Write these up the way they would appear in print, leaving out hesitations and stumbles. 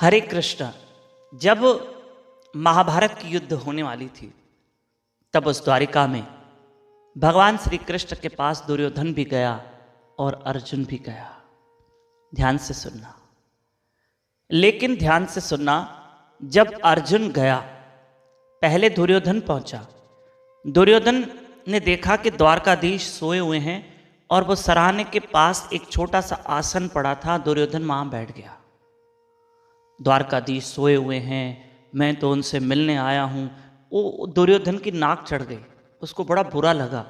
हरे कृष्ण। जब महाभारत की युद्ध होने वाली थी तब उस द्वारिका में भगवान श्री कृष्ण के पास दुर्योधन भी गया और अर्जुन भी गया। ध्यान से सुनना, लेकिन ध्यान से सुनना, जब अर्जुन गया पहले दुर्योधन पहुंचा। दुर्योधन ने देखा कि द्वारकाधीश सोए हुए हैं और वो सराहने के पास एक छोटा सा आसन पड़ा था। दुर्योधन वहां बैठ गया। द्वारकाधीश सोए हुए हैं, मैं तो उनसे मिलने आया हूं। वो दुर्योधन की नाक चढ़ गई, उसको बड़ा बुरा लगा,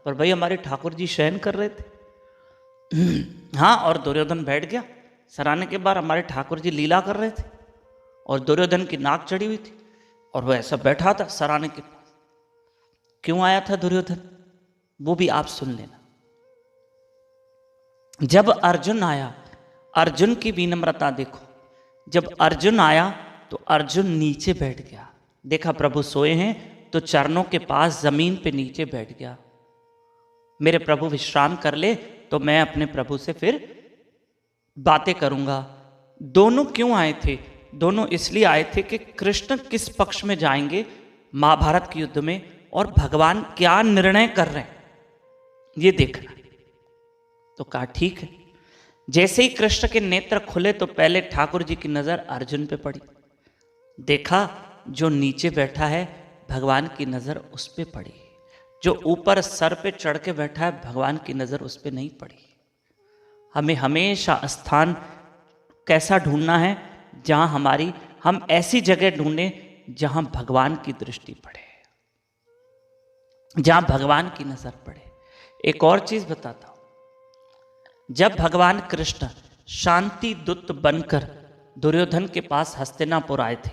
पर भाई हमारे ठाकुर जी शयन कर रहे थे। हाँ, और दुर्योधन बैठ गया। सराहने के बाद हमारे ठाकुर जी लीला कर रहे थे और दुर्योधन की नाक चढ़ी हुई थी और वह ऐसा बैठा था सराहने के पास। क्यों आया था दुर्योधन, वो भी आप सुन लेना। जब अर्जुन आया, अर्जुन की विनम्रता देखो। जब अर्जुन आया तो अर्जुन नीचे बैठ गया। देखा प्रभु सोए हैं तो चरणों के पास जमीन पे नीचे बैठ गया। मेरे प्रभु विश्राम कर ले तो मैं अपने प्रभु से फिर बातें करूंगा। दोनों क्यों आए थे? दोनों इसलिए आए थे कि कृष्ण किस पक्ष में जाएंगे महाभारत के युद्ध में और भगवान क्या निर्णय कर रहे हैं ये देखना। तो कहा ठीक है। जैसे ही कृष्ण के नेत्र खुले तो पहले ठाकुर जी की नजर अर्जुन पे पड़ी। देखा जो नीचे बैठा है भगवान की नजर उस पे पड़ी, जो ऊपर सर पे चढ़ के बैठा है भगवान की नजर उस पे नहीं पड़ी। हमें हमेशा स्थान कैसा ढूंढना है जहां हम ऐसी जगह ढूंढें जहां भगवान की दृष्टि पड़े, जहां भगवान की नजर पड़े। एक और चीज बताता हूं, जब भगवान कृष्ण शांति दूत बनकर दुर्योधन के पास हस्तिनापुर आए थे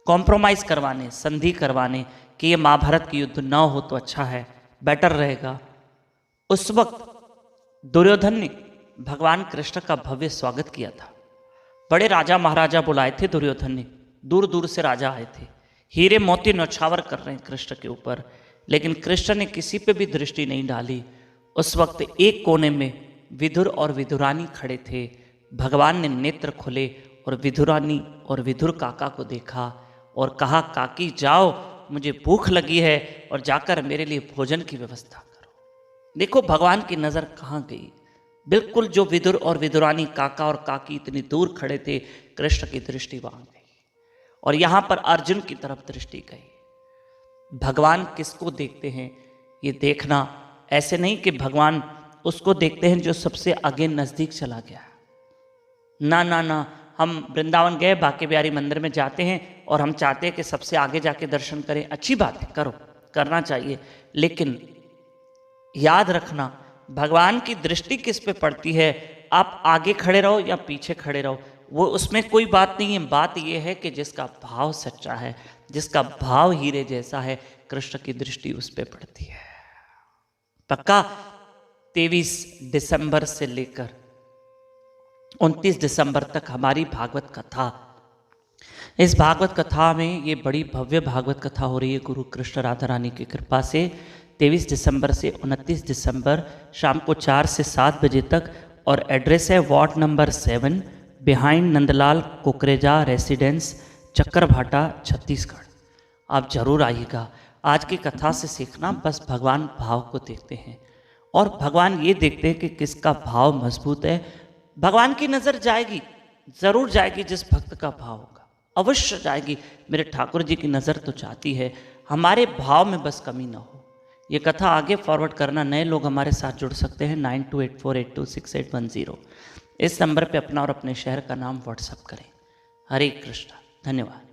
कॉम्प्रोमाइज करवाने, संधि करवाने कि ये महाभारत की युद्ध ना हो तो अच्छा है, बेटर रहेगा, उस वक्त दुर्योधन ने भगवान कृष्ण का भव्य स्वागत किया था। बड़े राजा महाराजा बुलाए थे दुर्योधन ने, दूर दूर से राजा आए थे, हीरे मोती न्यौछावर कर रहे हैं कृष्ण के ऊपर, लेकिन कृष्ण ने किसी पे भी दृष्टि नहीं डाली। उस वक्त एक कोने में विदुर और विदुरानी खड़े थे। भगवान ने नेत्र खुले और विदुरानी और विदुर काका को देखा और कहा, काकी जाओ, मुझे भूख लगी है और जाकर मेरे लिए भोजन की व्यवस्था करो। देखो भगवान की नजर कहाँ गई। बिल्कुल जो विदुर और विदुरानी, काका और काकी इतनी दूर खड़े थे, कृष्ण की दृष्टि वहां गई और यहां पर अर्जुन की तरफ दृष्टि गई। भगवान किसको देखते हैं ये देखना, ऐसे नहीं कि भगवान उसको देखते हैं जो सबसे आगे नजदीक चला गया। ना ना ना, हम वृंदावन गए, बांके बिहारी मंदिर में जाते हैं और हम चाहते हैं कि सबसे आगे जाके दर्शन करें। अच्छी बात है, करो, करना चाहिए, लेकिन याद रखना भगवान की दृष्टि किस पे पड़ती है। आप आगे खड़े रहो या पीछे खड़े रहो, वो उसमें कोई बात नहीं है। बात यह है कि जिसका भाव सच्चा है, जिसका भाव हीरे जैसा है, कृष्ण की दृष्टि उस पे पड़ती है। पक्का 23 दिसंबर से लेकर 29 दिसंबर तक हमारी भागवत कथा, इस भागवत कथा में ये बड़ी भव्य भागवत कथा हो रही है गुरु कृष्ण राधा रानी की कृपा से। 23 दिसंबर से 29 दिसंबर शाम को 4 से 7 बजे तक, और एड्रेस है ward number 7 behind Nandlal Kukreja residence, Chakarbhata, Chhattisgarh. आप जरूर आइएगा। आज की कथा से सीखना, बस भगवान भाव को देखते हैं और भगवान ये देखते हैं कि किसका भाव मजबूत है। भगवान की नजर जाएगी, जरूर जाएगी, जिस भक्त का भाव होगा अवश्य जाएगी। मेरे ठाकुर जी की नजर तो चाहती है, हमारे भाव में बस कमी ना हो। ये कथा आगे फॉरवर्ड करना, नए लोग हमारे साथ जुड़ सकते हैं 9284826810। इस नंबर पे अपना और अपने शहर का नाम व्हाट्सएप करें। हरे कृष्ण, धन्यवाद।